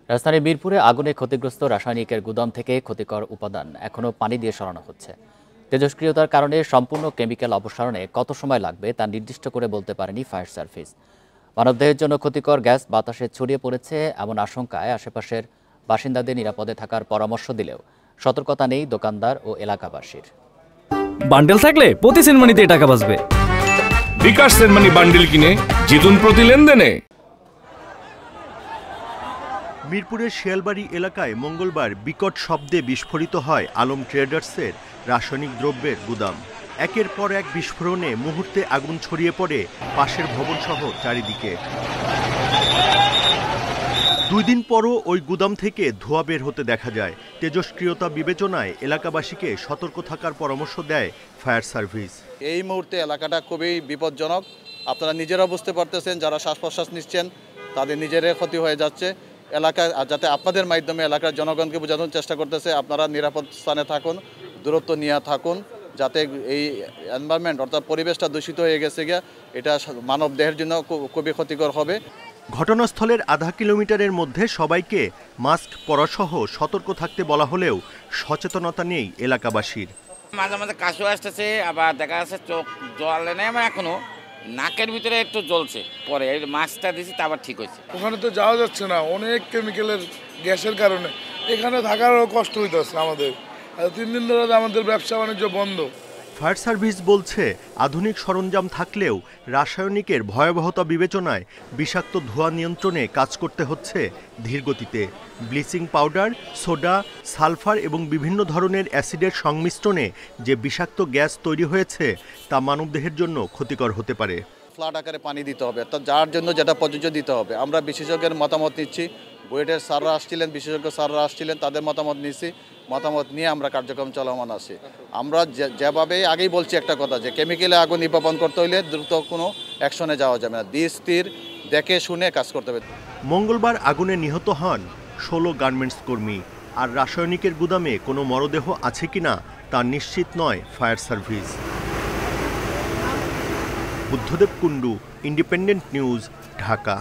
রাজধানীর মিরপুরে আগুনে ক্ষতিগ্রস্ত রাসায়নিকের গুদাম থেকে ক্ষতিকর উপাদান এখনও পানি দিয়ে সরানো হচ্ছে। তেজস্ক্রিয়তার কারণে সম্পূর্ণ কেমিক্যাল অপসারণে কত সময় লাগবে তা নির্দিষ্ট করে বলতে পারেনি ফায়ার সার্ভিস। মানবদেহের জন্য ক্ষতিকর গ্যাস বাতাসে ছড়িয়ে পড়েছে এমন আশঙ্কায় আশেপাশের বাসিন্দাদের নিরাপদে থাকার পরামর্শ দিলেও সতর্কতা নেই দোকানদার ও এলাকাবাসীর। বান্ডেল থাকলে প্রতি সেনমানিতে টাকা বাঁচবে। বিকাশ সেনমানি বান্ডেল কিনে জিতুন প্রতি লেনদেনে। মিরপুরের শিয়ালবাড়ি এলাকায় মঙ্গলবার বিকট শব্দে বিস্ফোরিত হয় আলম ট্রেডার্সের রাসায়নিক দ্রব্যের গুদাম। একের পর এক বিস্ফোরণে মুহূর্তে আগুন ছড়িয়ে পড়ে পাশের ভবনসহ চারিদিকে। 2 দিন পরও ওই গুদাম থেকে ধোঁয়া বের হতে দেখা যায়। তেজস্ক্রিয়তা বিবেচনায় এলাকাবাসীকে সতর্ক থাকার পরামর্শ দেয় ফায়ার সার্ভিস। এই মুহূর্তে এলাকাটা খুবই বিপজ্জনক। আপনারা নিজেরা বুঝতে পারতেছেন, যারা শ্বাস প্রশ্বাস নিচ্ছেন তাদের নিজেরাই ক্ষতি হয়ে যাচ্ছে। এলাকায় যাতে আপনাদের মাধ্যমে এলাকার জনগণকে বোঝানোর চেষ্টা করতেছে আপনারা নিরাপদ স্থানে থাকুন, দূরত্ব নিয়ে থাকুন, যাতে এই এনভায়রনমেন্ট অর্থাৎ পরিবেশটা দূষিত হয়ে গেছে গিয়া এটা মানব দেহের জন্য খুবই ক্ষতিকর হবে। ঘটনাস্থলের আধা কিলোমিটারের মধ্যে সবাইকে মাস্ক পরাসহ সতর্ক থাকতে বলা হলেও সচেতনতা নেই এলাকাবাসীর। মাঝে মাঝে কাশিও আসতেছে, আবার দেখা যাচ্ছে চোখ জ্বলে নেই, আমার এখনো নাকের ভিতরে একটু জ্বলছে। পরে এই মাস্কটা দিয়েছি তা আবার ঠিক হয়েছে। ওখানে তো যাওয়া যাচ্ছে না, অনেক কেমিক্যালের গ্যাসের কারণে এখানে থাকারও কষ্ট হইতেছে আমাদের। 3 দিন ধরে আমাদের ব্যবসা বাণিজ্য বন্ধ। ফায়ার সার্ভিস বলছে আধুনিক সরঞ্জাম থাকলেও রাসায়নিকের ভয়াবহতা বিবেচনায় বিষাক্ত ধোঁয়া নিয়ন্ত্রণে কাজ করতে হচ্ছে ধীরগতিতে। ব্লিচিং পাউডার, সোডা, সালফার এবং বিভিন্ন ধরনের অ্যাসিডের সংমিশ্রণে যে বিষাক্ত গ্যাস তৈরি হয়েছে তা মানবদেহের জন্য ক্ষতিকর হতে পারে। ফ্লাড আকারে পানি দিতে হবে, অর্থাৎ যার জন্য যেটা প্রযোজ্য দিতে হবে। আমরা বিশেষজ্ঞের মতামত নিচ্ছি, বুয়েটের স্যাররা আসছিলেন, বিশেষজ্ঞ স্যাররা আসছিলেন, তাদের মতামত নিচ্ছি। মতামত নিয়ে আমরা কার্যক্রম চলমান আছি। আমরা যেভাবে আগেই বলছি একটা কথা, যে কেমিক্যালে আগুন নির্বাপন করতে হলে দ্রুত কোনো অ্যাকশনে যাওয়া যাবে না, ধীর স্থির দেখে শুনে কাজ করতে হবে। মঙ্গলবার আগুনে নিহত হন 16 গার্মেন্টস কর্মী। আর রাসায়নিকের গুদামে কোনো মরদেহ আছে কিনা তা নিশ্চিত নয় fire service. Buddhadeb Kundu, independent news, Dhaka.